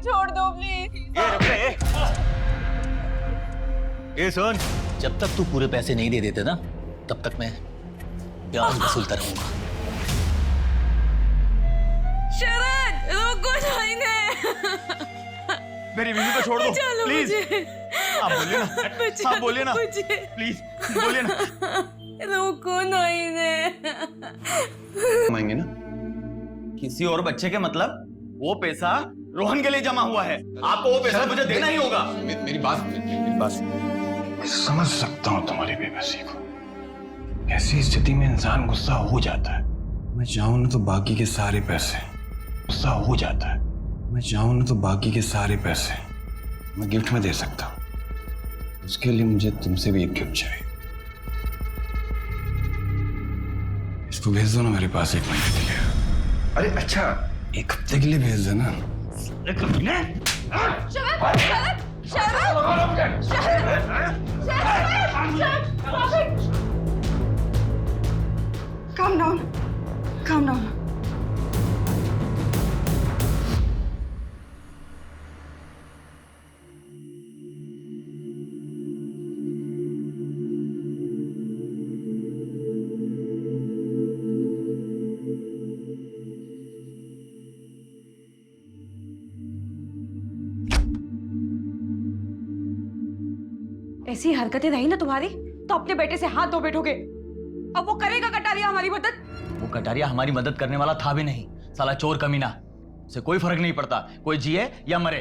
छोड़ दो प्लीज। ये रुक रे। ये सुन, जब तक तू पूरे पैसे नहीं दे देते ना, तब तक मैं ब्याज वसूलता रहूंगा। शरद रुको जाएंगे। मेरी बीवी को छोड़ दो प्लीज। आप बोलिए ना, आप बोलिए ना प्लीज, बोलिए ना। रुको नहीं मांगे ना किसी और बच्चे के, मतलब वो पैसा रोहन के लिए जमा हुआ है, आपको वो पैसा मुझे देना ही होगा। मेरी बात मैं समझ सकता हूँ तुम्हारी बेबसी को। ऐसी स्थिति में इंसान गुस्सा हो जाता है। मैं चाहूं ना तो बाकी के सारे पैसे, गुस्सा हो जाता है। मैं चाहूं ना तो बाकी के सारे पैसे मैं गिफ्ट में दे सकता हूँ। उसके लिए मुझे तुमसे भी एक गिफ्ट चाहिए। इसको भेज दो ना मेरे पास 1 महीने के लिए। अरे अच्छा, 1 हफ्ते के लिए भेज देना। Calm down. Calm down. ऐसी हरकतें रही ना तुम्हारी तो अपने बेटे से हाथ धो बैठोगे। अब वो करेगा कटारिया हमारी मदद? वो कटारिया हमारी मदद करने वाला था भी नहीं, साला चोर कमीना। उसे कोई फर्क नहीं पड़ता कोई जिए या मरे।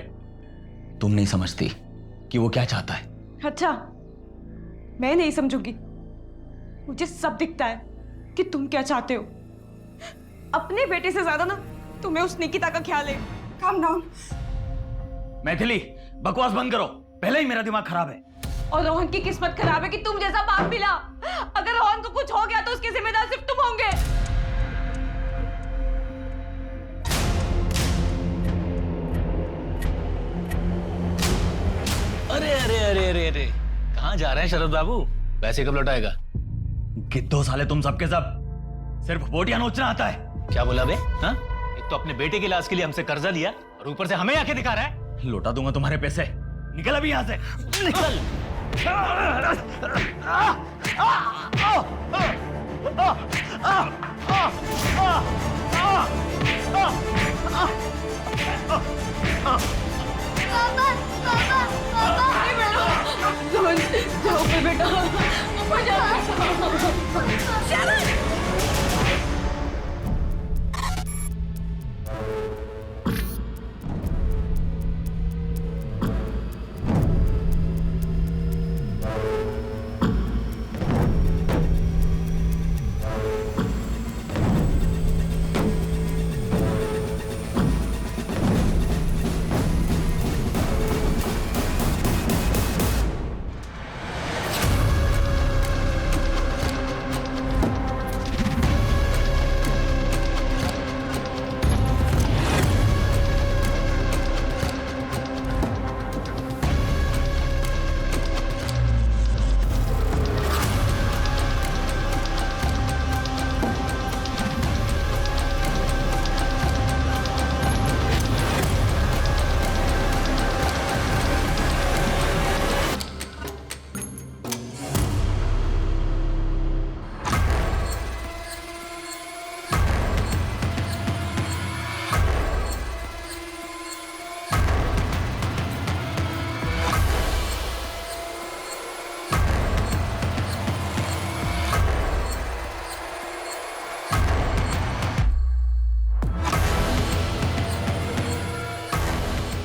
तुम नहीं समझती कि वो क्या चाहता है। अच्छा, मैं नहीं समझूंगी। मुझे सब दिखता है कि तुम क्या चाहते हो। अपने बेटे से ज्यादा ना तुम्हें उस निकिता का ख्याल है। Calm down. मैथिली, बकवास बंद करो, पहले ही मेरा दिमाग खराब है। और रोहन की किस्मत खराब है कि तुम जैसा बाप मिला। अगर रोहन को कुछ हो गया तो उसके जिम्मेदार सिर्फ तुम होंगे। अरे अरे अरे अरे अरे, कहाँ जा रहे हैं शरद बाबू? पैसे कब लौटाएगा? कितो साले तुम सबके सब सिर्फ बोटियां नोचना आता है। क्या बोला बे? हाँ? एक तो अपने बेटे के इलाज के लिए हमसे कर्जा लिया और ऊपर से हमें आके दिखा रहा है। लौटा दूंगा तुम्हारे पैसे। निकल अभी यहाँ से, निकल। जाओ बेटा, ऊपर जाओ।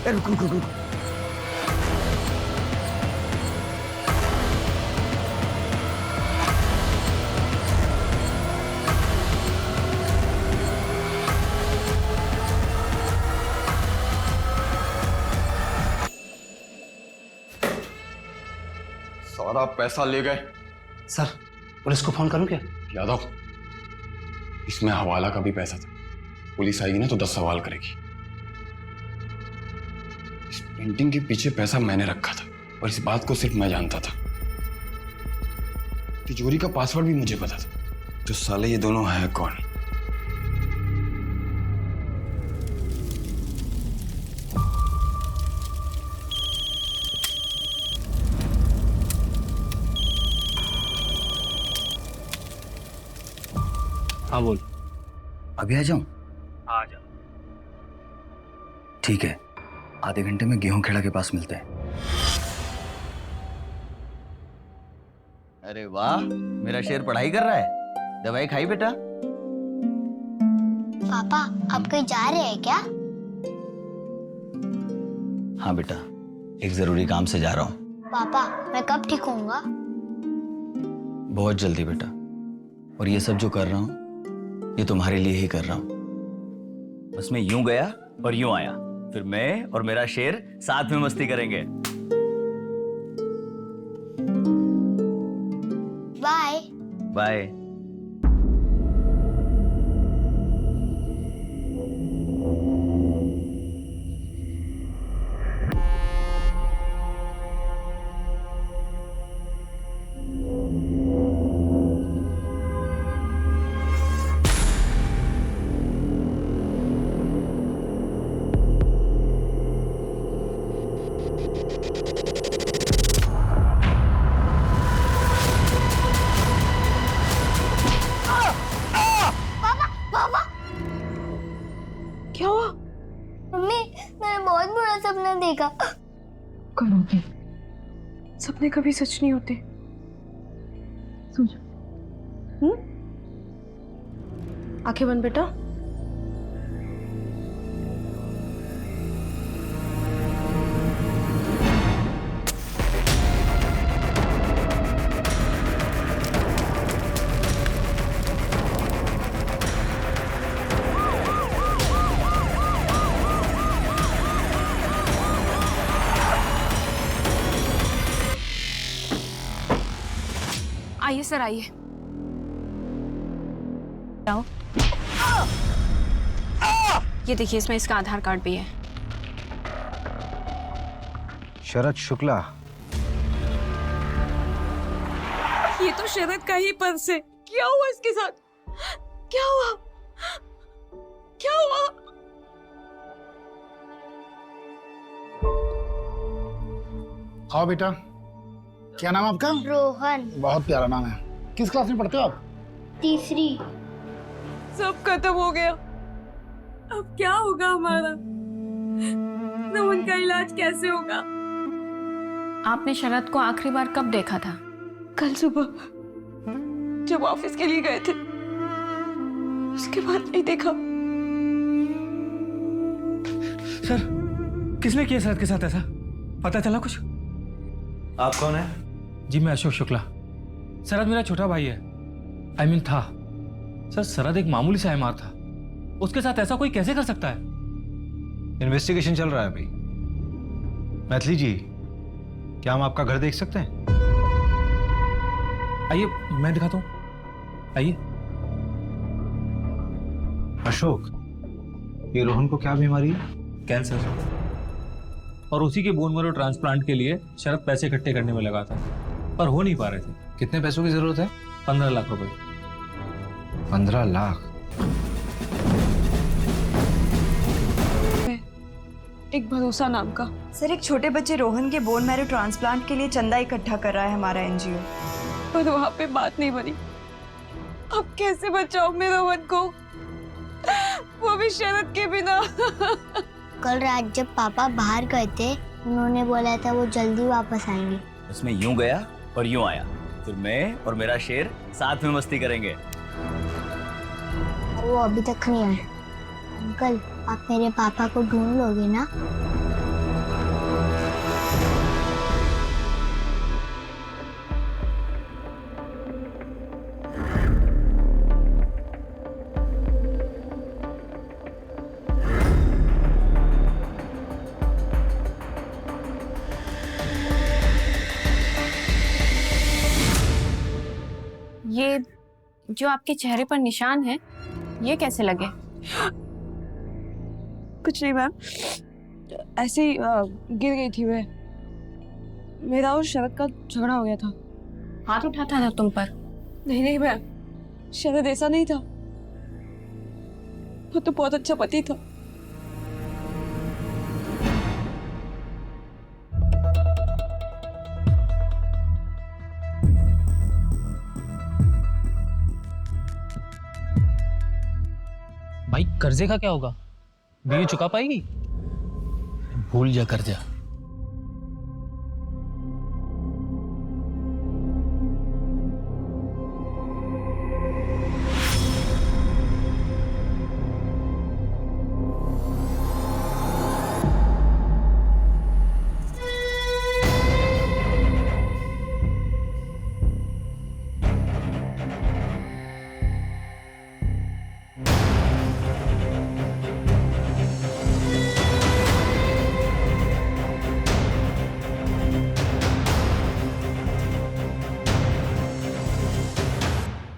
रुक रुक रुक। सारा पैसा ले गए। सर, पुलिस को फोन करूं क्या? यादव, इसमें हवाला का भी पैसा था। पुलिस आएगी ना तो 10 सवाल करेगी। इस पेंटिंग के पीछे पैसा मैंने रखा था और इस बात को सिर्फ मैं जानता था। तिजोरी का पासवर्ड भी मुझे पता था। जो साले ये दोनों हैं कौन? हाँ बोल। अभी आ जाऊं? आ जा। ठीक है, आधे घंटे में गेहूं खेड़ा के पास मिलते हैं। अरे वाह, मेरा शेर पढ़ाई कर रहा है। दवाई खाई बेटा? पापा आप कहीं जा रहे हैं क्या? हाँ बेटा, एक जरूरी काम से जा रहा हूँ। पापा मैं कब ठीक होऊंगा? बहुत जल्दी बेटा। और ये सब जो कर रहा हूँ ये तुम्हारे लिए ही कर रहा हूँ। बस मैं यूं गया और यूं आया, फिर मैं और मेरा शेर साथ में मस्ती करेंगे। बाय। बाय। क्या हुआ? मम्मी मैंने बहुत बुरा सपना देखा। कब होते? सपने कभी सच नहीं होते। सो जा। आंखें बंद बेटा। आइए सर, आइए। जाओ। ये देखिए, इसमें इसका आधार कार्ड भी है। शरद शुक्ला। ये तो शरद का ही पर्स है। क्या हुआ इसके साथ? क्या हुआ? क्या हुआ? आओ बेटा, क्या नाम आपका? रोहन। बहुत प्यारा नाम है। किस क्लास में पढ़ते हो आप? तीसरी। सब खत्म हो गया। अब क्या होगा हमारा? नमन का इलाज कैसे होगा? आपने शरद को आखिरी बार कब देखा था? कल सुबह जब ऑफिस के लिए गए थे, उसके बाद नहीं देखा। सर, किसने किया शरद के साथ ऐसा? पता चला कुछ? आप कौन है? जी मैं अशोक शुक्ला। शरद मेरा छोटा भाई है। I mean था। सर शरद एक मामूली सा एमआर था, उसके साथ ऐसा कोई कैसे कर सकता है? इन्वेस्टिगेशन चल रहा है अभी। मैथिली जी, क्या हम आपका घर देख सकते हैं? आइए मैं दिखाता हूँ, आइए। अशोक, ये रोहन को क्या बीमारी है? कैंसर। और उसी के बोन मैरो ट्रांसप्लांट के लिए शरद पैसे इकट्ठे करने में लगा था, पर हो नहीं पा रहे थे। कितने पैसों की जरूरत है? 15 लाख रुपए। 15 लाख? एक भरोसा नाम का। सर, एक छोटे बच्चे रोहन के बोन मैरो ट्रांसप्लांट के लिए चंदा इकट्ठा कर रहा है हमारा एनजीओ। पर वहां पे बात नहीं बनी। अब कैसे बचाओ मेरे रोहन को, वो भी शरद के बिना? कल रात जब पापा बाहर गए थे, उन्होंने बोला था वो जल्दी वापस आएंगे। उसमें यूं गया और यूं आया, फिर मैं और मेरा शेर साथ में मस्ती करेंगे। और वो अभी तक नहीं आए। अंकल, आप मेरे पापा को ढूंढ लोगे ना? ये जो आपके चेहरे पर निशान है, ये कैसे लगे? कुछ नहीं मैम, ऐसे ही गिर गई थी मैं। मेरा और शरद का झगड़ा हो गया था। हाथ उठाता था तुम पर? नहीं नहीं मैम, शरद ऐसा नहीं था। वो तो बहुत अच्छा पति था। भाई कर्जे का क्या होगा? बीवी चुका पाएगी? भूल जा कर्जा।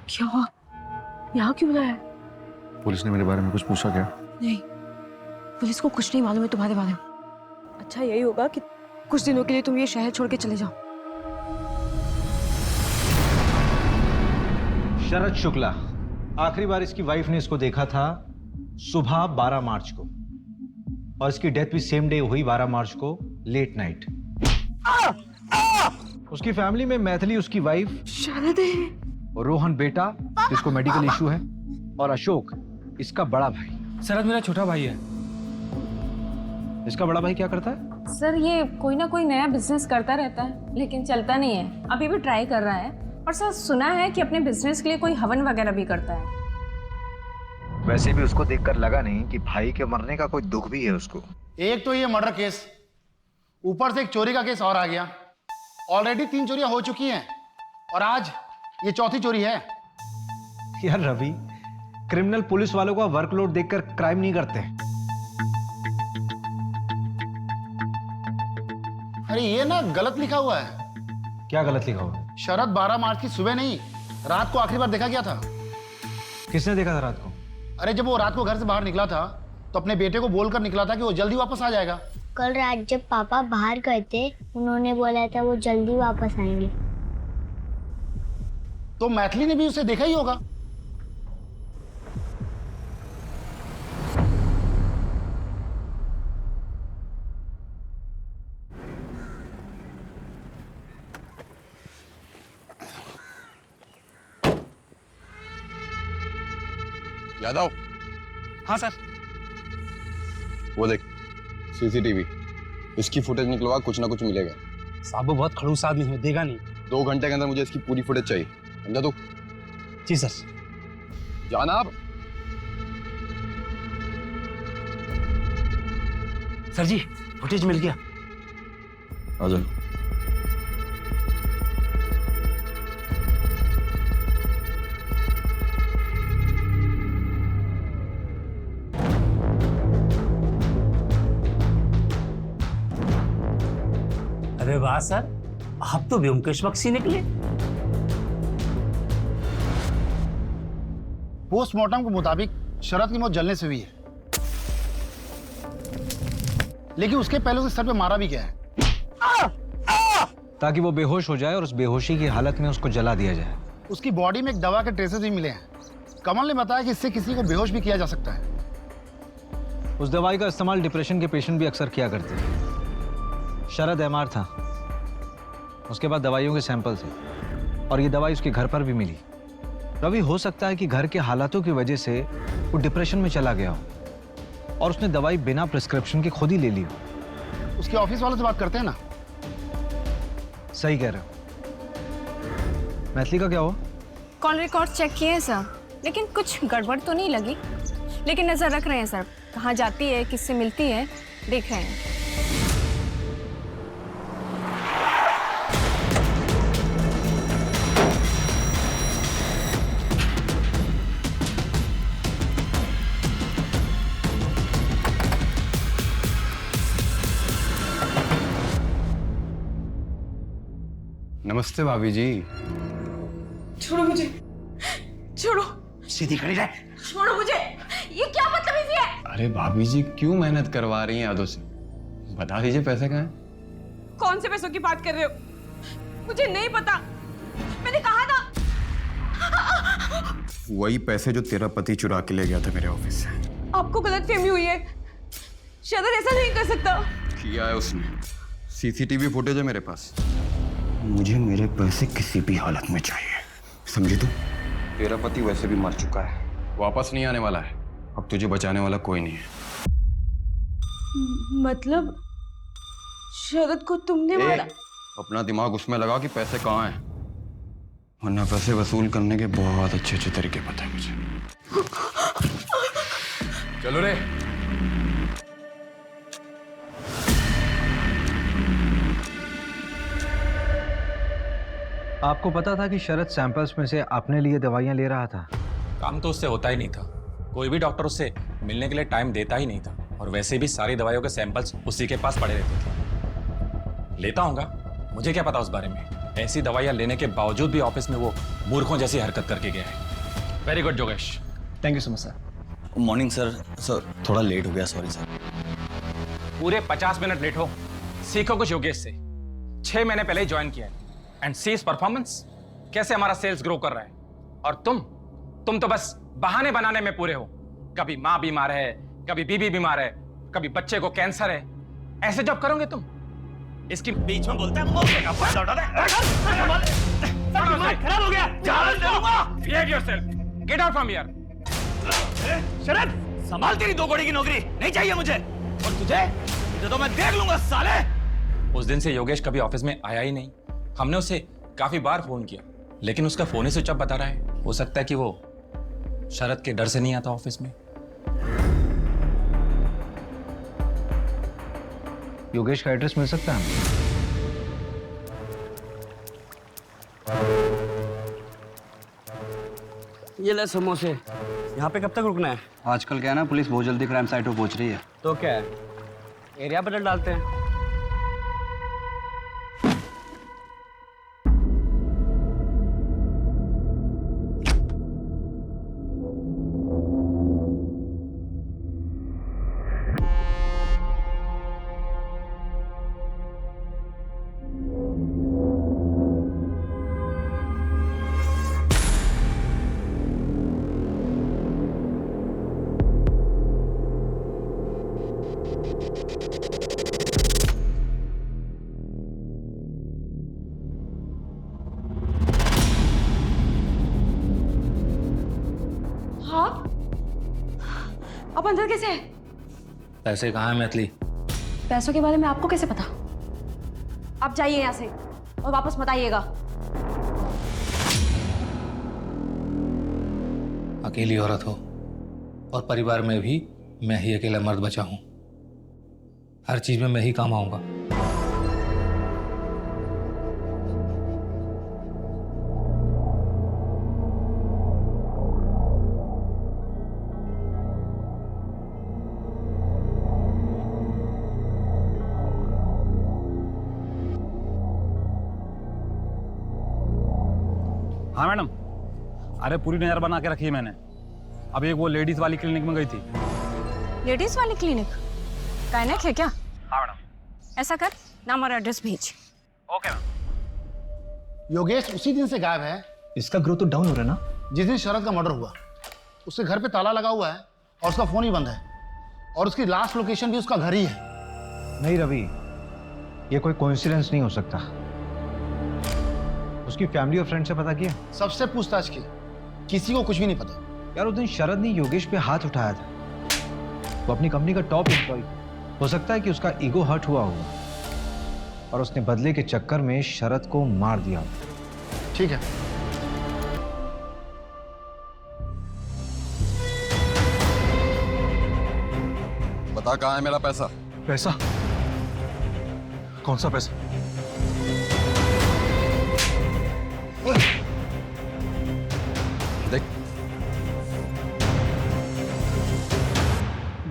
क्या हुआ? यहाँ क्यों बुलाया है? पुलिस ने मेरे बारे में कुछ पूछा क्या? नहीं, पुलिस को कुछ नहीं मालूम है तुम्हारे बारे में। अच्छा यही होगा कि कुछ दिनों के लिए तुम ये शहर छोड़ के चले जाओ। शरद शुक्ला, आखिरी बार इसकी वाइफ ने इसको देखा था सुबह 12 मार्च को, और इसकी डेथ भी सेम डे हुई 12 मार्च को लेट नाइट। उसकी फैमिली में मैथिली उसकी वाइफ, शरद है, और रोहन बेटा जिसको मेडिकल इशू है, और अशोक इसका बड़ा भाई। शरद मेरा छोटा भाई है। इसका बड़ा भाई क्या करता है? सर ये कोई ना कोई नया बिजनेस करता रहता है लेकिन चलता नहीं है, अभी भी ट्राई कर रहा है। और सर सुना है कि अपने बिजनेस के लिए कोई हवन वगैरह भी करता है। वैसे भी उसको देखकर लगा नहीं कि भाई के मरने का कोई दुख भी है उसको। एक तो ये मर्डर केस, ऊपर से एक चोरी का केस और आ गया। ऑलरेडी 3 चोरियां हो चुकी हैं और आज ये चौथी चोरी है। यार रवि, क्रिमिनल पुलिस वालों का वर्कलोड देखकर क्राइम नहीं करते। अरे ये ना गलत लिखा हुआ है। क्या गलत लिखा हुआ? शरद 12 मार्च की सुबह नहीं, रात को आखिरी बार देखा गया था। किसने देखा था रात को? अरे जब वो रात को घर से बाहर निकला था तो अपने बेटे को बोलकर निकला था कि वो जल्दी वापस आ जाएगा। कल रात जब पापा बाहर गए थे, उन्होंने बोला था वो जल्दी वापस आएंगे। तो मैथिली ने भी उसे देखा ही होगा। यादव। हाँ सर। वो देख सीसीटीवी, इसकी फुटेज निकलवा, कुछ ना कुछ मिलेगा। साहब वो बहुत खड़ूस आदमी है, देगा नहीं। 2 घंटे के अंदर मुझे इसकी पूरी फुटेज चाहिए, समझा तू? जी सर। जाना आप। सर जी फुटेज मिल गया। आ जाओ। अरे वाह सर, आप तो व्योमकेश बख्शी निकले। पोस्टमार्टम के मुताबिक शरद की मौत जलने से हुई है, लेकिन उसके पहले उसे सर पे मारा भी गया है ताकि वो बेहोश हो जाए और उस बेहोशी की हालत में उसको जला दिया जाए। उसकी बॉडी में एक दवा के ट्रेसेस भी मिले हैं। कमल ने बताया कि इससे किसी को बेहोश भी किया जा सकता है। उस दवाई का इस्तेमाल डिप्रेशन के पेशेंट भी अक्सर किया करते हैं। शरद एमआर था, उसके बाद दवाइयों के सैंपल थे, और ये दवाई उसके घर पर भी मिली। रवि, हो सकता है कि घर के हालातों की वजह से वो डिप्रेशन में चला गया हो और उसने दवाई बिना प्रिस्क्रिप्शन के खुद ही ले ली हो। उसके ऑफिस वालों से बात करते हैं ना। सही कह रहे हो। मैथिली का क्या हुआ? कॉल रिकॉर्ड चेक किए हैं सर, लेकिन कुछ गड़बड़ तो नहीं लगी, लेकिन नजर रख रहे हैं सर। कहाँ जाती है, किससे मिलती है, देख रहे हैं। नमस्ते भाभी जी। छोड़ो मुझे, छोड़ो, सीधी खड़ी रहे। छोड़ो मुझे। ये क्या बदतमीजी है? अरे भाभी जी क्यों मेहनत करवा रही हैं यादों से? बता दीजिए पैसे कहाँ हैं? कौन से पैसों की बात कर रहे हो? मुझे नहीं पता, मैंने कहा था। वही पैसे जो तेरा पति चुरा के ले गया था मेरे ऑफिस से। आपको गलतफहमी हुई है। शरद ऐसा नहीं कर सकता। किया है उसने। सीसीटीवी फुटेज है मेरे पास। मुझे मेरे पैसे किसी भी हालत में चाहिए, समझी तू? तेरा पति वैसे भी मर चुका है, वापस नहीं आने वाला है। अब तुझे बचाने वाला कोई नहीं है। मतलब शरद को तुमने मारा? अपना दिमाग उसमें लगा कि पैसे कहाँ हैं, वरना पैसे वसूल करने के बहुत अच्छे अच्छे तरीके पता है मुझे। चलो रे। आपको पता था कि शरद सैंपल्स में से अपने लिए दवाइयां ले रहा था? काम तो उससे होता ही नहीं था। कोई भी डॉक्टर उससे मिलने के लिए टाइम देता ही नहीं था, और वैसे भी सारी दवाइयों के सैंपल्स उसी के पास पड़े रहते थे। लेता होगा, मुझे क्या पता उस बारे में। ऐसी दवाइयां लेने के बावजूद भी ऑफिस में वो मूर्खों जैसी हरकत करके गया है। Very good Yogesh. Thank you so much sir. Morning sir. Sir थोड़ा लेट हो गया, सॉरी सर। पूरे 50 मिनट लेट हो। सीखो कुछ योगेश से। 6 महीने पहले ही ज्वाइन किया है, एंड सी इज परफॉर्मेंस। कैसे हमारा सेल्स ग्रो कर रहा है। और तुम तो बस बहाने बनाने में पूरे हो। कभी माँ बीमार है, कभी बीबी बीमार है, कभी बच्चे को कैंसर है। ऐसे जब करोगे तुम, इसकी बीच में बोलता है खराब हो गया। Behave yourself. Get out from here. शरद, संभाल तेरी 2 कौड़ी की नौकरी नहीं चाहिए मुझे। और तुझे तो मैं देख लूंगा साले। उस दिन से योगेश कभी ऑफिस में आया ही नहीं। हमने उसे काफी बार फोन किया, लेकिन उसका फोन ही स्विच ऑफ बता रहा है। हो सकता है कि वो शरद के डर से नहीं आता ऑफिस में। योगेश का एड्रेस मिल सकता है? ये ले समोसे। यहाँ पे कब तक रुकना है? आजकल क्या है ना, पुलिस बहुत जल्दी क्राइम साइट पर पहुंच रही है। तो क्या है, एरिया बदल डालते हैं। अब अंदर कैसे है? पैसे कहाँ है मैथिली? पैसों के बारे में आपको कैसे पता? आप जाइए यहाँ से और वापस मत आइएगा। अकेली औरत हो और परिवार में भी मैं ही अकेला मर्द बचा हूं। हर चीज में मैं ही काम आऊंगा। हाँ मैडम, अरे पूरी नजर बना के रखी है मैंने। अब एक वो लेडीज वाली क्लिनिक में गई थी। लेडीज वाली क्लिनिक? गायनेक है क्या? हाँ मैडम। ऐसा कर, नाम और एड्रेस भेज। Okay ma'am. योगेश उसी दिन से गायब है। इसका ग्रोथ तो डाउन हो रहा है ना? जिस दिन शरद का मर्डर हुआ, उसके घर पे ताला लगा हुआ है और उसका फोन ही बंद है, और उसकी लास्ट लोकेशन भी उसका घर ही है। नहीं रवि, ये कोई कोइंसिडेंस नहीं हो सकता। उसकी फैमिली और फ्रेंड से पता किया? सबसे पूछताछ की, किसी को कुछ भी नहीं पता। यार उस दिन शरद ने योगेश पे हाथ उठाया था। वो अपनी कंपनी का टॉप एम्प्लॉय, हो सकता है कि उसका ईगो हर्ट हुआ होगा और उसने बदले के चक्कर में शरद को मार दिया। ठीक है, बता कहाँ है मेरा पैसा? पैसा? कौन सा पैसा? देख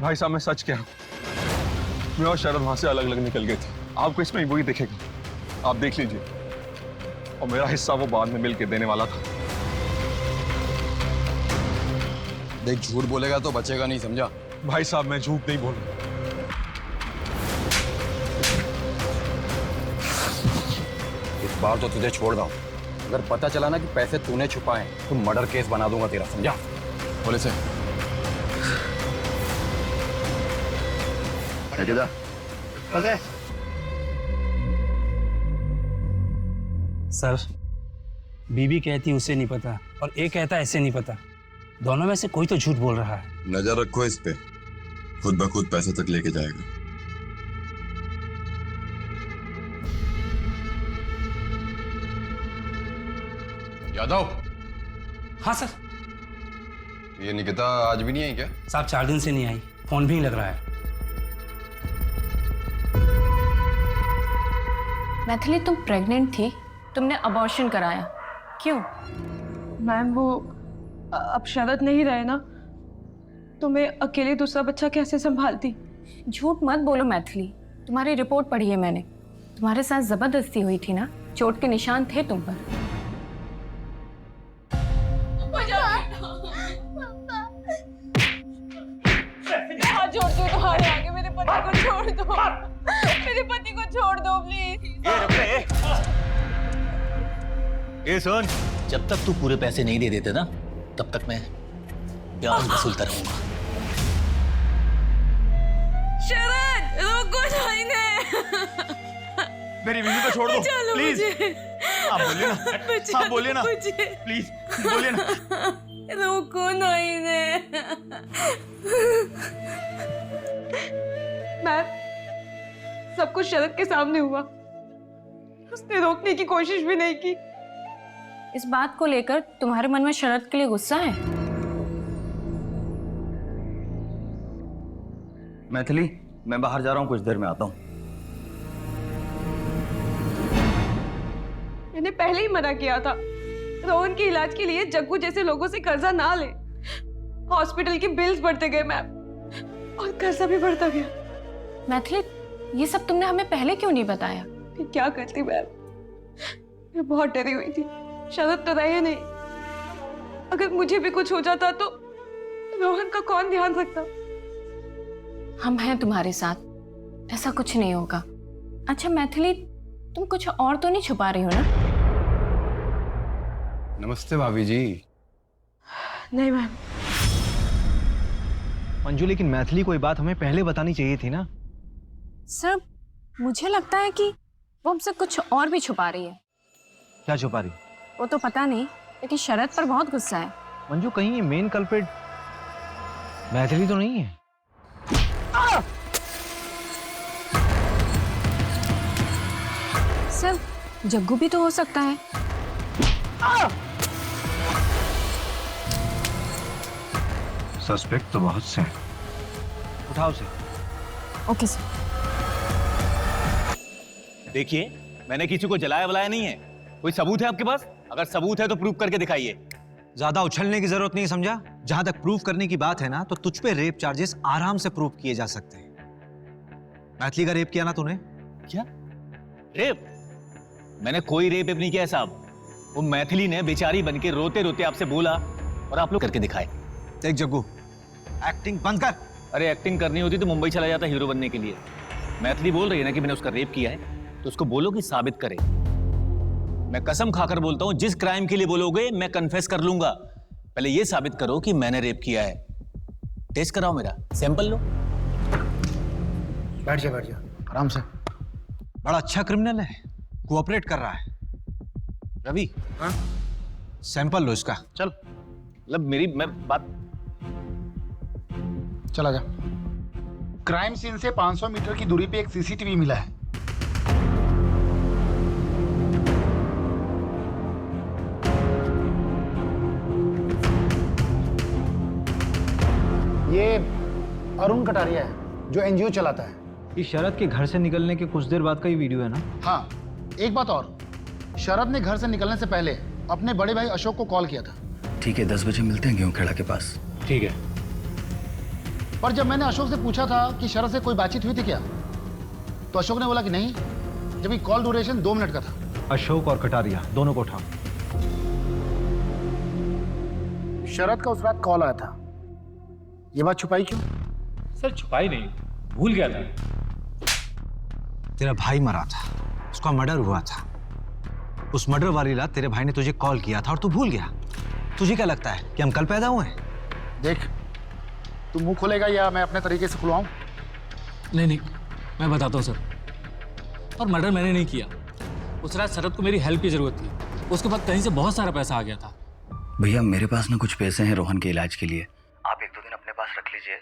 भाई साहब, मैं सच कह रहा हूं, मैं और शरद वहां से अलग अलग निकल गए थे। आपको इसमें वही दिखेगा, आप देख लीजिए। और मेरा हिस्सा वो बाद में मिल के देने वाला था। देख, झूठ बोलेगा तो बचेगा नहीं, समझा? भाई साहब, मैं झूठ नहीं बोलूंगा। इस बार तो तुझे छोड़ दूं। अगर पता चला ना कि पैसे तूने छुपाए तो मर्डर केस बना दूंगा तेरा, समझा? बोले से सर, बीबी कहती उसे नहीं पता और ये कहता ऐसे नहीं पता। दोनों में से कोई तो झूठ बोल रहा है। नजर रखो इस पे, खुद ब खुद पैसे तक लेके जाएगा। यादव। हाँ सर। ये निकिता आज भी नहीं आई क्या? साहब 4 दिन से नहीं आई, फोन भी नहीं लग रहा है। मैथिली, तुम प्रेग्नेंट थी, तुमने अबॉर्शन कराया, क्यों? मैम वो अब शरद नहीं रहे ना, तो मैं अकेले दूसरा बच्चा कैसे संभालती? झूठ मत बोलो मैथिली, तुम्हारी रिपोर्ट पढ़ी है मैंने। तुम्हारे साथ जबरदस्ती हुई थी ना, चोट के निशान थे तुम पर। हाथ जोड़ दो तुम्हारे आगे, मेरे पति को छोड़ दो, मेरे पति को छोड़ दो प्लीज। ये सुन, जब तक तू पूरे पैसे नहीं दे देते ना, तब तक मैं ब्याज वसूलता रहूंगा। शरद रोको जाइने। मेरी बीवी को छोड़ दो प्लीज। आप बोलिए ना, आप बोलिए ना प्लीज, बोलिए ना। रोको नहीं ने। मैम, सब कुछ शरद के सामने हुआ, उसने रोकने की कोशिश भी नहीं की। इस बात को लेकर तुम्हारे मन में शरद के लिए गुस्सा है? मैथिली, मैं बाहर जा रहा हूँ, कुछ देर में आता हूँ। मैंने पहले ही मना किया था, रोहन के इलाज के लिए जग्गू जैसे लोगों से कर्जा ना ले। हॉस्पिटल के बिल्स बढ़ते गए मैम, और कर्जा भी बढ़ता गया। मैथिली, ये सब तुमने हमें पहले क्यों नहीं बताया? फिर क्या करती मैम, मैं बहुत डरी हुई थी। शरद तो रहे नहीं, अगर मुझे भी कुछ हो जाता तो रोहन का कौन ध्यान रखता? हम हैं तुम्हारे साथ, ऐसा कुछ नहीं होगा। अच्छा मैथिली, तुम कुछ और तो नहीं छुपा रही हो ना? नमस्ते भाभी जी। नहीं मैम। मंजू, लेकिन मैथिली कोई बात हमें पहले बतानी चाहिए थी ना। सर, मुझे लगता है कि वो हमसे कुछ और भी छुपा रही है। क्या छुपा रही? वो तो पता नहीं, लेकिन शरद पर बहुत गुस्सा है। मंजू, कहीं ये मेन कल्प्रिट मैथिली तो नहीं है? सर, जग्गू भी तो हो सकता है। सस्पेक्ट तो बहुत से हैं। उठाओ उसे। Okay sir. देखिए, मैंने किसी को जलाया वलाया नहीं है। कोई सबूत है आपके पास? अगर सबूत है तो प्रूव करके दिखाइए। ज्यादा उछलने की जरूरत नहीं, समझा? जहां तक प्रूफ करने की बात है ना, तो तुझ पे रेप चार्जेस आराम से प्रूव किए जा सकते हैं। मैथिली का रेप किया ना तूने? क्या रेप? मैंने कोई रेप नहीं किया है साहब। वो मैथिली ने बेचारी बनके रोते रोते आपसे बोला और आप लोग करके दिखाए। देख जग्गू, एक्टिंग बंद कर। अरे एक्टिंग करनी होती तो मुंबई चला जाता हीरो बनने के लिए। मैथिली बोल रही है ना कि मैंने उसका रेप किया है, तो उसको बोलो कि साबित करे। मैं कसम खाकर बोलता हूं, जिस क्राइम के लिए बोलोगे मैं कन्फेस कर लूंगा। पहले ये साबित करो कि मैंने रेप किया है। टेस्ट कराओ, मेरा सैंपल लो। बैठ जा आराम से। बड़ा अच्छा क्रिमिनल है, कोऑपरेट कर रहा है। रवि, हाँ? सैंपल लो इसका। चल। मतलब मेरी मैं बात। चला जा। क्राइम सीन से 500 मीटर की दूरी पे एक सीसीटीवी मिला है। ये अरुण कटारिया है, जो एनजीओ चलाता है। ये शरद के घर से निकलने के कुछ देर बाद का ही वीडियो है ना? हाँ, एक बात और, शरद ने घर से निकलने से पहले अपने बड़े भाई अशोक को कॉल किया था। ठीक है, 10 बजे मिलते हैं गेहूं खेड़ा के पास। ठीक है। पर जब मैंने अशोक से पूछा था कि शरद से कोई बातचीत हुई थी क्या, तो अशोक ने बोला कि नहीं, जबकि कॉल ड्यूरेशन 2 मिनट का था। अशोक और कटारिया दोनों को उठाओ। शरद का उस रात कॉल आया था, ये बात छुपाई क्यों? सर छुपाई नहीं, भूल गया था। तेरा भाई मरा था, उसका मर्डर हुआ था। उस मर्डर वाली रात तेरे भाई ने तुझे कॉल किया था और तू भूल गया। तुझे क्या लगता है कि हम कल पैदा हुए हैं? देख, तू मुंह खोलेगा या मैं अपने तरीके से खुलवाऊं? नहीं, मैं बताता हूँ सर। और मर्डर मैंने नहीं किया। उस रात शरद को मेरी हेल्प की जरूरत थी, उसके बाद कहीं से बहुत सारा पैसा आ गया था। भैया मेरे पास ना कुछ पैसे हैं रोहन के इलाज के लिए, आप 1-2 दिन अपने पास रख लीजिए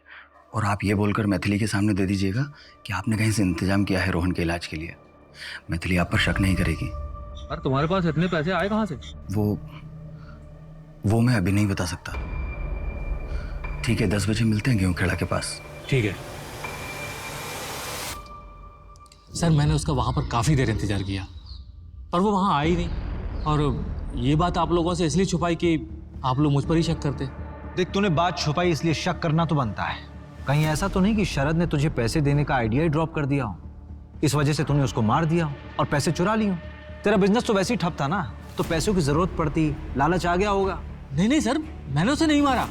और आप ये बोलकर मैथिली के सामने दे दीजिएगा कि आपने कहीं से इंतजाम किया है रोहन के इलाज के लिए। मैथिली आप पर शक नहीं करेगी। अरे तुम्हारे पास इतने पैसे आए कहाँ से? वो मैं अभी नहीं बता सकता। ठीक है, 10 बजे मिलते हैं गेहूं खेड़ा के पास। ठीक है सर, मैंने उसका वहां पर काफी देर इंतजार किया पर वो वहां आया ही नहीं, और ये बात आप लोगों से इसलिए छुपाई कि आप लोग मुझ पर ही शक करते। देख, तूने बात छुपाई इसलिए शक करना तो बनता है। कहीं ऐसा तो नहीं कि शरद ने तुझे पैसे देने का आइडिया ही ड्रॉप कर दिया हो, इस वजह से तूने उसको मार दिया हो और पैसे चुरा लिए हो? तेरा बिजनेस तो वैसे ही ठप था ना, तो पैसों की जरूरत पड़ती, लालच आ गया होगा। नहीं नहीं सर, मैंने उसे नहीं मारा।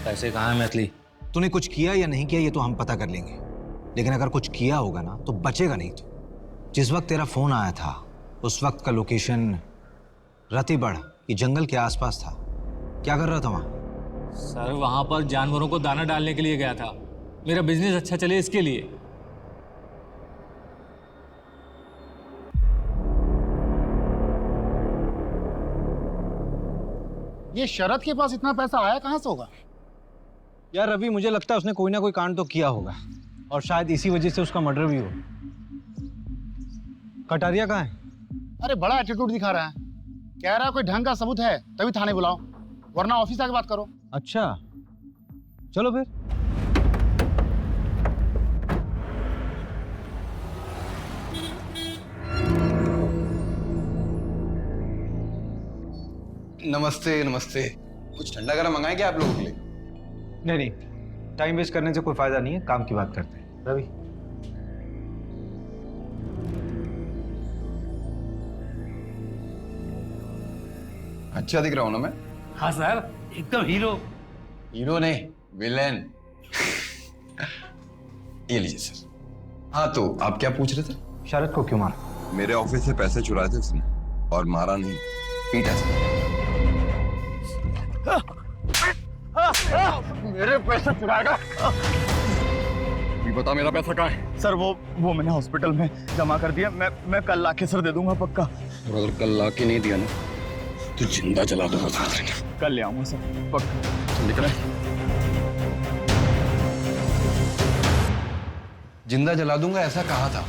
पैसे कहाँ है मैथिली? तूने कुछ किया या नहीं किया ये तो हम पता कर लेंगे, लेकिन अगर कुछ किया होगा ना तो बचेगा नहीं। तो जिस वक्त तेरा फोन आया था उस वक्त का लोकेशन रतिबड़ ये जंगल के आसपास था। क्या कर रहा था वहां? सर वहां पर जानवरों को दाना डालने के लिए गया था, मेरा बिजनेस अच्छा चले इसके लिए। ये शरद के पास इतना पैसा आया कहाँ से होगा? यार रवि, मुझे लगता है उसने कोई ना कोई कांड तो किया होगा और शायद इसी वजह से उसका मर्डर भी हो। कटारिया कहाँ है? अरे बड़ा एटीट्यूड दिखा रहा है, कह रहा है कोई ढंग का सबूत है तभी थाने बुलाओ, वरना ऑफिस आके बात करो। अच्छा चलो फिर। नमस्ते नमस्ते। कुछ ठंडा गरम मंगाए क्या आप लोगों के लिए? नहीं, टाइम वेस्ट करने से कोई फायदा नहीं है, काम की बात करते हैं। रवि, अच्छा दिख रहा हूं ना मैं? हाँ सर, एकदम हीरो। हीरो नहीं, विलेन। ये लीजिए सर। हाँ तो आप क्या पूछ रहे थे? शरद को क्यों मारा? मेरे ऑफिस से पैसे चुराए थे उसने और मारा नहीं, पीटा सर। मेरे पैसे चुराएगा? बता मेरा पैसा कहाँ है? सर वो मैंने हॉस्पिटल में जमा कर दिया, मैं कल लाके सर दे दूंगा पक्का। और अगर कल लाके नहीं दिया ना तो जिंदा जला दूंगा तुम्हें। कल ले आऊंगा सर पक्का। निकले। जिंदा जला दूंगा ऐसा कहा था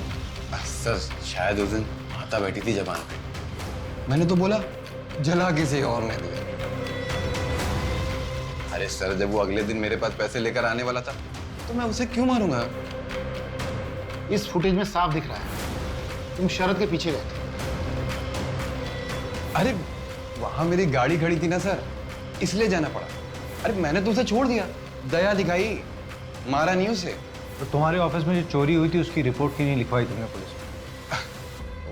सर, शायद उस दिन माता बैठी थी जबान पे, मैंने तो बोला जला किसी और ने दिया। अरे सर, जब वो अगले दिन मेरे पास पैसे लेकर आने वाला था तो मैं उसे क्यों मारूंगा? इस फुटेज में साफ दिख रहा है तुम शरद के पीछे गए थे। अरे वहां मेरी गाड़ी खड़ी थी ना सर, इसलिए जाना पड़ा। अरे मैंने तो उसे छोड़ दिया, दया दिखाई, मारा नहीं उसे। तो तुम्हारे ऑफिस में जो चोरी हुई थी उसकी रिपोर्ट क्यों नहीं लिखवाई तुमने पुलिस में?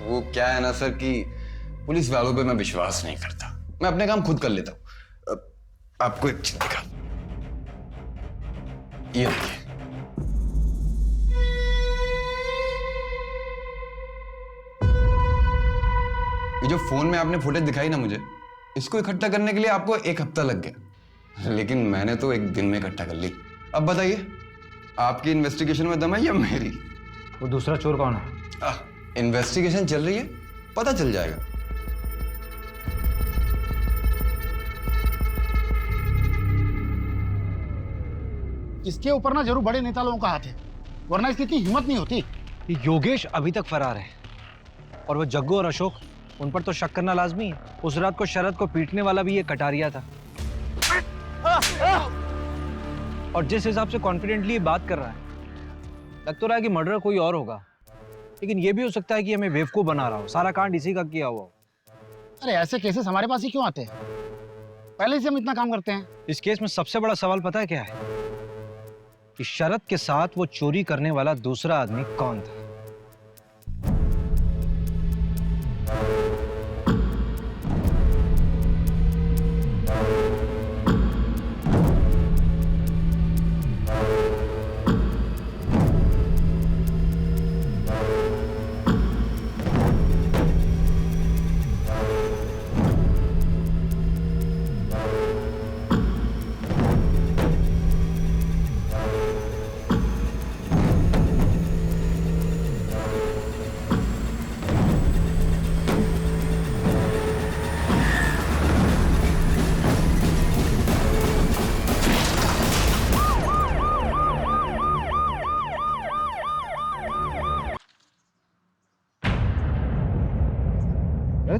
वो क्या है ना सर कि पुलिस वालों पे मैं विश्वास नहीं करता, मैं अपने काम खुद कर लेता हूँ। आपको एक चीज दिखा, ये देखिए। ये जो फोन में आपने फुटेज दिखाई ना मुझे, इसको इकट्ठा करने के लिए आपको 1 हफ्ता लग गया, लेकिन मैंने तो 1 दिन में इकट्ठा कर ली। अब बताइए, आपकी इन्वेस्टिगेशन में दम है या मेरी? वो दूसरा चोर कौन है? इन्वेस्टिगेशन चल रही है, पता चल जाएगा। इसके ऊपर ना जरूर बड़े नेता लोगों का हाथ है, वरना इसकी इतनी हिम्मत नहीं होती। योगेश अभी तक फरार है और वो जग्गू और अशोक, उन पर तो शक करना लाजमी है। उस रात को शरद को पीटने वाला भी ये कटारिया था, और जिस हिसाब से कॉन्फिडेंटली बात कर रहा है, लग तो रहा है कि मर्डर कोई और होगा, लेकिन ये भी हो सकता है कि हमें बेवकूफ बना रहा हो, सारा कांड इसी का किया हुआ। अरे ऐसे केसेस हमारे पास ही क्यों आते हैं? पहले से हम इतना काम करते हैं। इस केस में सबसे बड़ा सवाल पता है क्या है? कि शरद के साथ वो चोरी करने वाला दूसरा आदमी कौन था?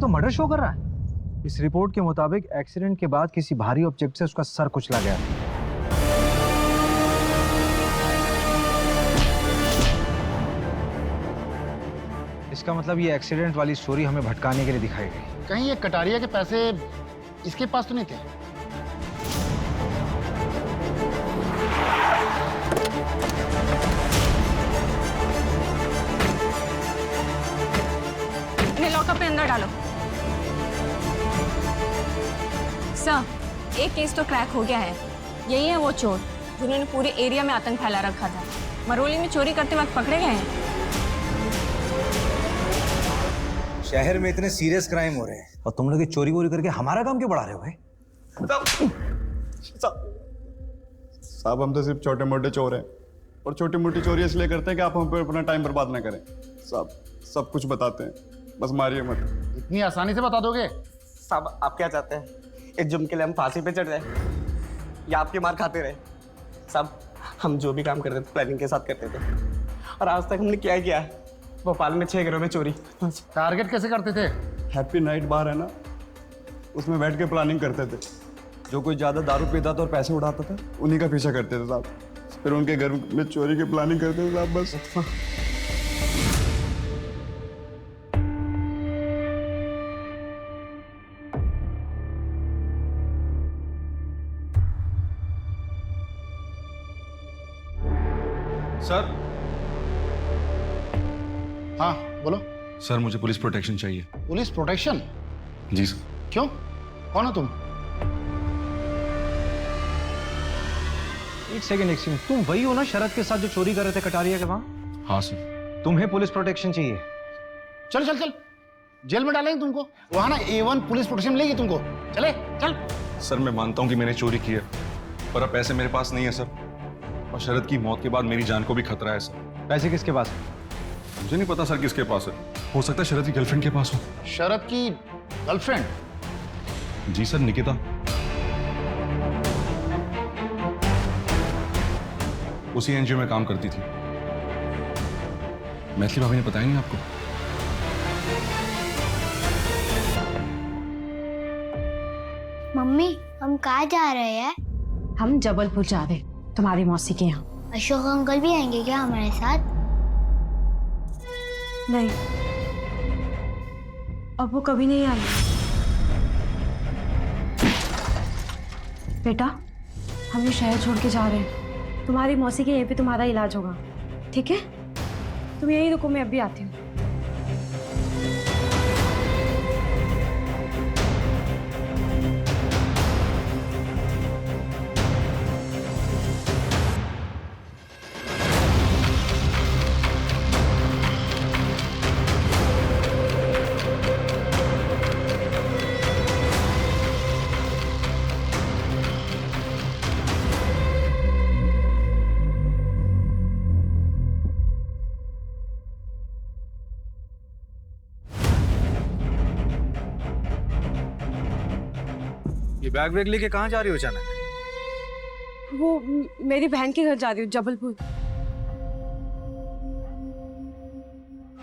तो मर्डर शो कर रहा है। इस रिपोर्ट के मुताबिक एक्सीडेंट के बाद किसी भारी ऑब्जेक्ट से उसका सर कुचला गया। इसका मतलब ये एक्सीडेंट वाली स्टोरी हमें भटकाने के लिए दिखाई गई। कहीं ये कटारिया के पैसे इसके पास तो नहीं थे? इन्हें लॉकअप में अंदर डालो। सर, एक केस तो क्रैक हो गया है। यही है वो चोर जिन्होंने पूरे एरिया में आतंक फैला रखा था। मरोली में चोरी करते वक्त पकड़े गए हैं। शहर में इतने सीरियस क्राइम हो रहे हैं और तुम लोग ये चोरी वोरी करके हमारा काम क्यों बढ़ा रहे हो भाई? साहब हम तो सिर्फ छोटे मोटे चोर हैं और छोटी मोटी चोरी इसलिए करते हैं कि आप हम पे अपना टाइम बर्बाद ना करें। साहब सब कुछ बताते हैं, बस मारिए मत। इतनी आसानी से बता दोगे? साहब आप क्या चाहते हैं, इस जुर्म के लिए हम फांसी पे चढ़ जाए या आपकी मार खाते रहे? साहब हम जो भी काम करते थे प्लानिंग के साथ करते थे और आज तक हमने क्या किया है? भोपाल में 6 घरों में चोरी। टारगेट कैसे करते थे? हैप्पी नाइट बार है ना, उसमें बैठ के प्लानिंग करते थे। जो कोई ज़्यादा दारू पीता था और पैसे उड़ाता था उन्हीं का पीछा करते थे साहब। फिर उनके घर में चोरी की प्लानिंग करते थे साहब बस। सर। हाँ बोलो। सर मुझे पुलिस प्रोटेक्शन चाहिए। Police protection? जी सर। क्यों, कौन हो तुम? एक सेकंड, तुम वही हो ना शरद के साथ जो चोरी कर रहे थे कटारिया के वहां? हाँ सर। तुम्हें पुलिस प्रोटेक्शन चाहिए? चल चल चल, जेल में डालेंगे तुमको। वहां ना A1 पुलिस प्रोटेक्शन मिलेगी तुमको। चले चल। सर मैं मानता हूँ कि मैंने चोरी की है, पर अब पैसे मेरे पास नहीं है सर, और शरद की मौत के बाद मेरी जान को भी खतरा है सर। पैसे किसके पास है? मुझे नहीं पता सर किसके पास है, हो सकता है शरद की गर्लफ्रेंड के पास हो। शरद की गर्लफ्रेंड? जी सर, निकिता। उसी एनजीओ में काम करती थी। मैथिली भाभी ने बताया नहीं आपको? मम्मी हम कहाँ जा रहे हैं? हम जबलपुर जा रहे, तुम्हारी मौसी के यहाँ। अशोक अंकल भी आएंगे क्या हमारे साथ? नहीं, अब वो कभी नहीं आएंगे। बेटा, हम ये शहर छोड़ के जा रहे हैं। तुम्हारी मौसी के यहीं पे तुम्हारा इलाज होगा, ठीक है? तुम यहीं रुको, मैं अभी आती हूँ। ये बैग वैग लेके कहाँ जा रही हो अचानक? वो मेरी बहन के घर जा रही हूँ, जबलपुर।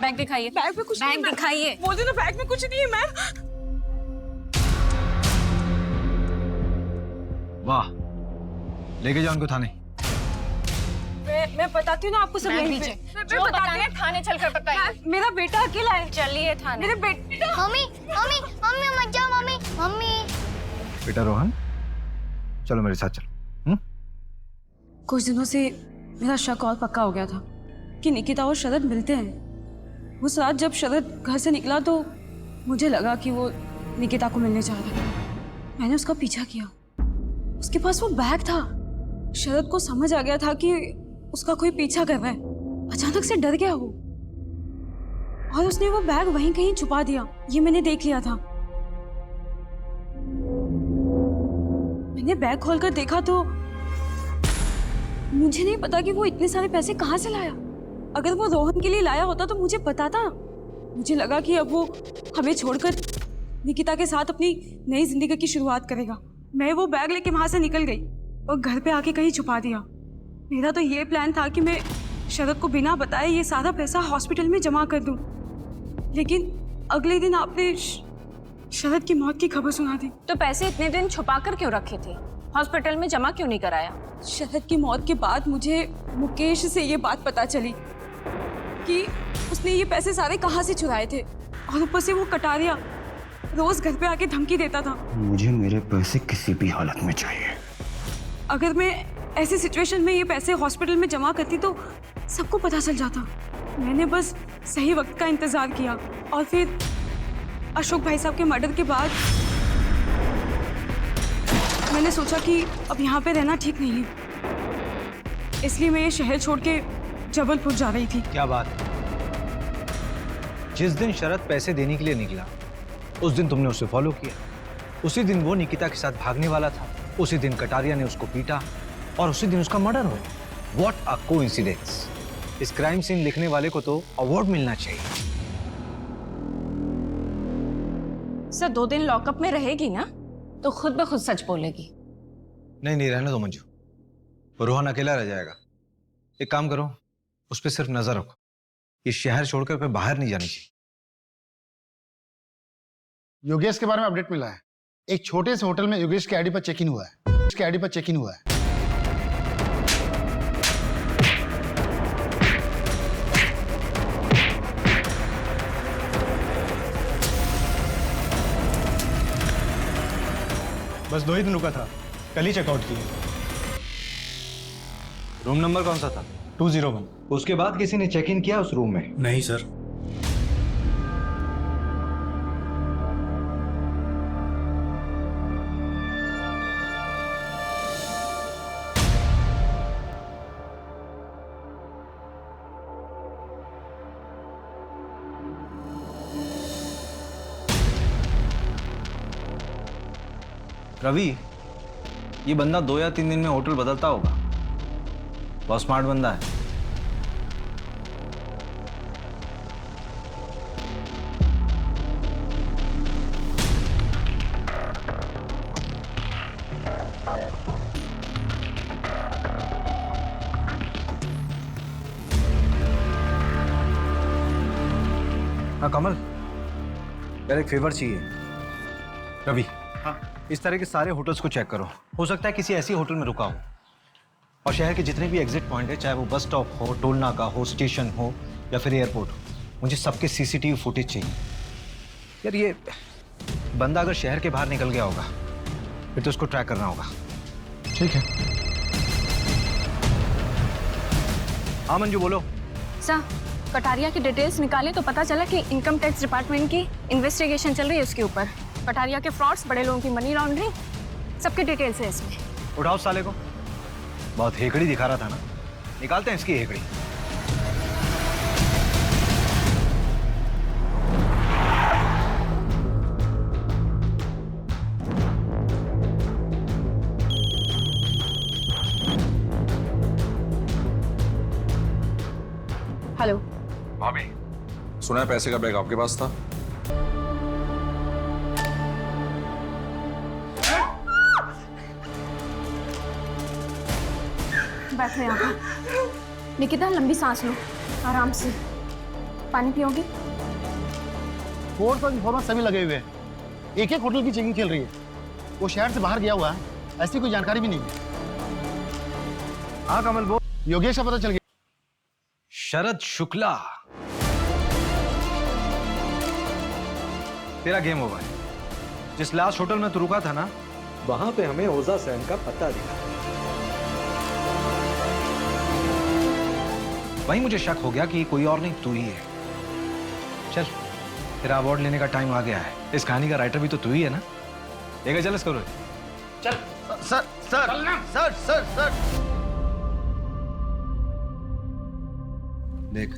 बैग दिखाइए। बैग में कुछ नहीं है, दिखाइए। बोल दो ना, बैग में कुछ नहीं है मैम। वाह, लेके जाओ उनको थाने। मैं बताती हूँ ना आपको सब। मैं जो बताना है थाने चलकर बताइए। मेरा बेटा अकेला है। चलिए थाने। मेरे बेटा। मम्मी मम्मी मम्मी मत जाओ मम्मी। मम्मी बेटा रोहन, चलो मेरे साथ चलो। कुछ दिनों से मेरा शक और पक्का हो गया था कि निकिता और शरद मिलते हैं। उस रात जब शरद घर से निकला तो मुझे लगा कि वो निकिता को मिलने जा रहा है। मैंने उसका पीछा किया। उसके पास वो बैग था। शरद को समझ आ गया था कि उसका कोई पीछा कर रहा है। अचानक से डर गया वो और उसने वो बैग वहीं कहीं छुपा दिया। ये मैंने देख लिया था। मैंने बैग खोलकर देखा तो मुझे नहीं पता कि वो इतने सारे पैसे कहाँ से लाया। अगर वो रोहन के लिए लाया होता तो मुझे पता था। मुझे लगा कि अब वो हमें छोड़कर निकिता के साथ अपनी नई जिंदगी की शुरुआत करेगा। मैं वो बैग लेके वहां से निकल गई और घर पे आके कहीं छुपा दिया। मेरा तो ये प्लान था कि मैं शरद को बिना बताए ये सारा पैसा हॉस्पिटल में जमा कर दूं। लेकिन अगले दिन आपने शरद की मौत की खबर सुना दी। तो पैसे इतने दिन छुपा कर क्यों रखे थे? हॉस्पिटल में जमा क्यों नहीं कराया? शरद की मौत के बाद मुझे मुकेश से ये बात पता चली कि उसने ये पैसे सारे कहाँ से चुराए थे, और ऊपर से वो कटारिया रोज घर पे आके धमकी देता था। मुझे मेरे पैसे किसी भी हालत में चाहिए। अगर मैं ऐसी सिचुएशन में ये पैसे हॉस्पिटल में जमा करती तो सबको पता चल जाता। मैंने बस सही वक्त का इंतजार किया, और फिर अशोक भाई साहब के मर्डर के बाद मैंने सोचा कि अब यहाँ पे रहना ठीक नहीं है, इसलिए मैं ये शहर छोड़ के जबलपुर जा रही थी। क्या बात है? जिस दिन शरद पैसे देने के लिए निकला उस दिन तुमने उसे फॉलो किया, उसी दिन वो निकिता के साथ भागने वाला था, उसी दिन कटारिया ने उसको पीटा और उसी दिन उसका मर्डर हुआ। What a coincidence. इस क्राइम सीन लिखने वाले को तो अवार्ड मिलना चाहिए। सर 2 दिन लॉकअप में रहेगी ना तो खुद ब खुद सच बोलेगी। नहीं नहीं, रहने दो मंजू, रोहन अकेला रह जाएगा। एक काम करो, उस पर सिर्फ नजर रखो, ये शहर छोड़कर फिर बाहर नहीं जानी चाहिए। योगेश के बारे में अपडेट मिला है। एक छोटे से होटल में योगेश के आईडी पर चेक इन हुआ है। उसके आईडी पर चेक इन हुआ है। बस 2 ही दिन रुका था, कल ही चेकआउट किया। रूम नंबर कौन सा था? 201। उसके बाद किसी ने चेक इन किया उस रूम में? नहीं सर। रवि, ये बंदा 2 या 3 दिन में होटल बदलता होगा। बहुत स्मार्ट बंदा है। हाँ कमल, यार एक फेवर चाहिए। रवि, इस तरह के सारे होटल्स को चेक करो। हो सकता है किसी ऐसी होटल में रुका हो, और शहर के जितने भी एग्जिट पॉइंट है, चाहे वो बस स्टॉप हो, टोल नाका हो, स्टेशन हो या फिर एयरपोर्ट हो, मुझे सबके सीसीटीवी फुटेज चाहिए। यार ये बंदा अगर शहर के बाहर निकल गया होगा फिर तो उसको ट्रैक करना होगा। ठीक है। हाँ मंजू बोलो। सर कटारिया की डिटेल्स निकाले तो पता चला कि इनकम टैक्स डिपार्टमेंट की इन्वेस्टिगेशन चल रही है उसके ऊपर। कटारिया के फ्रॉड्स, बड़े लोगों की मनी लॉन्ड्रिंग, सबके डिटेल्स है इसमें। उठाओ साले को, बहुत हेकड़ी दिखा रहा था ना, निकालते हैं इसकी हेकड़ी। हेलो भाभी, सुना है पैसे का बैग आपके पास था? बैठो यहाँ पर। निकिता लंबी सांस लो, आराम से। पानी पियोगी? फोर्स और इन्फॉर्मर सभी लगे हुए हैं। एक एक होटल की चेकिंग चल रही है। वो शहर से बाहर गया हुआ है, ऐसी कोई जानकारी भी नहीं है। हाँ कमल बोल। योगेश का पता चल गया। शरद शुक्ला, तेरा गेम ओवर है। जिस लास्ट होटल में तू रुका था ना, वहां पे हमें ओजा सैन का पता दिखा। वहीं मुझे शक हो गया कि कोई और नहीं तू ही है। चल, तेरा अवार्ड लेने का टाइम आ गया है। इस कहानी का राइटर भी तो तू ही है ना। लेकर चल इसको। चल sir sir sir sir sir. देख,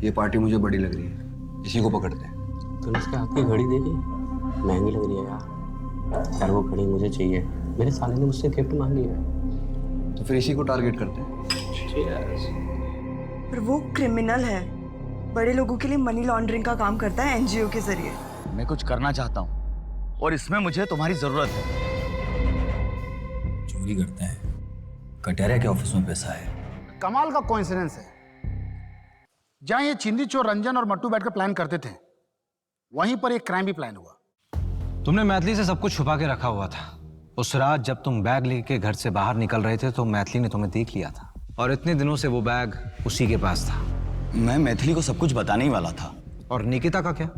ये पार्टी मुझे बड़ी लग रही है, इसी को पकड़ते हैं। तूने इसके हाथ की घड़ी देखी? महंगी लग रही है यार। यार वो घड़ी मुझे चाहिए, मेरे साले ने मुझसे गिफ्ट मांगी है। तो फिर इसी को टारगेट करते हैं। पर वो क्रिमिनल है, बड़े लोगों के लिए मनी लॉन्ड्रिंग का काम करता है एनजीओ के जरिए। मैं कुछ करना चाहता हूँ और इसमें मुझे तुम्हारी जरूरत है। चोरी करते हैं, कटारिया के ऑफिस में पैसा है। कमाल का कोइंसिडेंस है। जहां ये चिंदी चोर रंजन और मट्टू बैठकर प्लान करते थे, वहीं पर एक क्राइम भी प्लान हुआ। तुमने मैथिली से सब कुछ छुपा के रखा हुआ था। उस रात जब तुम बैग लेके घर से बाहर निकल रहे थे तो मैथिली ने तुम्हें देख लिया था, और इतने दिनों से वो बैग उसी के पास था। मैं मैथिली को सब कुछ बताने ही वाला था। और निकिता का क्या?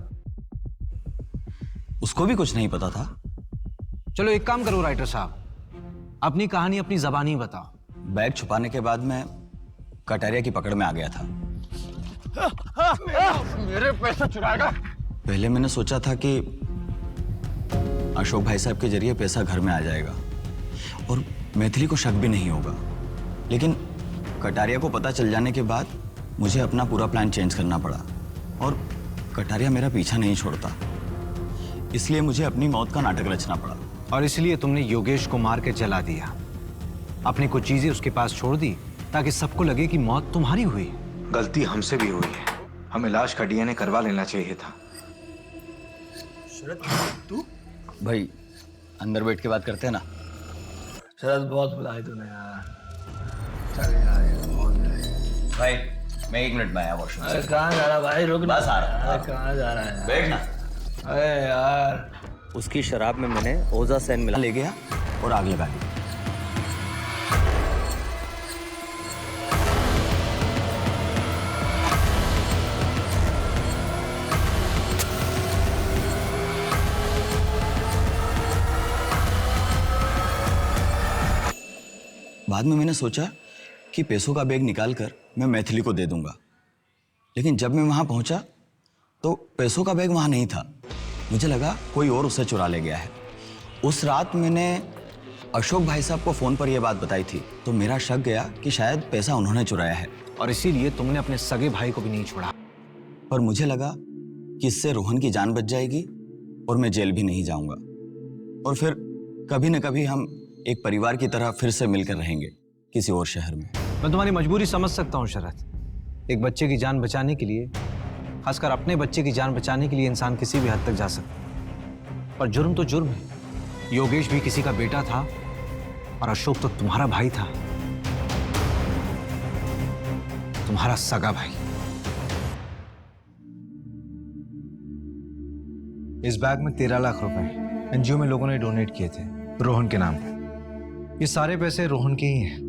उसको भी कुछ नहीं पता था। चलो एक काम करो राइटर साहब, अपनी कहानी अपनी जबानी बताओ। बैग छुपाने के बाद मैं कटारिया की पकड़ में आ गया था। मेरे पैसे चुराएगा। पहले मैंने सोचा था कि अशोक भाई साहब के जरिए पैसा घर में आ जाएगा और मैथिली को शक भी नहीं होगा, लेकिन कटारिया को पता चल जाने के बाद मुझे अपना पूरा प्लान चेंज करना पड़ा और कटारिया मेरा पीछा नहीं छोड़ता, इसलिए मुझे अपनी मौत का नाटक रचना पड़ा। और इसलिए तुमने योगेश को मार के जला दिया, अपनी कुछ चीजें उसके पास छोड़ दी ताकि सबको लगे कि मौत तुम्हारी हुई। गलती हमसे भी हुई है, हमें लाश का डीएनए करवा लेना चाहिए था। तू भाई अंदर बैठ के बात करते हैं ना। शरद बहुत बुलाए तूने यार। चल यार भाई मैं 1 मिनट में आया वॉशरूम से। कहाँ जा रहा भाई? रुक बस आ रहा। कहाँ जा रहा है? बैठ ना। अरे यार उसकी शराब में मैंने ओजा सैन मिला ले गया और आग लगा दी। बाद में मैंने सोचा कि पैसों का बैग निकालकर मैं मैथिली को दे दूंगा, लेकिन जब मैं वहां पहुंचा तो पैसों का बैग वहां नहीं था। मुझे लगा कोई और उसे चुरा ले गया है। उस रात मैंने अशोक भाई साहब को फोन पर यह बात बताई थी, तो मेरा शक गया कि शायद पैसा उन्होंने चुराया है, और इसीलिए तुमने अपने सगे भाई को भी नहीं छोड़ा। पर मुझे लगा कि इससे रोहन की जान बच जाएगी और मैं जेल भी नहीं जाऊंगा, और फिर कभी न कभी हम एक परिवार की तरह फिर से मिलकर रहेंगे किसी और शहर में। मैं तुम्हारी मजबूरी समझ सकता हूँ शरद। एक बच्चे की जान बचाने के लिए, खासकर अपने बच्चे की जान बचाने के लिए इंसान किसी भी हद तक जा सकता है, पर जुर्म तो जुर्म है। योगेश भी किसी का बेटा था और अशोक तो तुम्हारा भाई था, तुम्हारा सगा भाई। इस बैग में 13 लाख रुपए एनजीओ में लोगों ने डोनेट किए थे रोहन के नाम पे। ये सारे पैसे रोहन के ही हैं।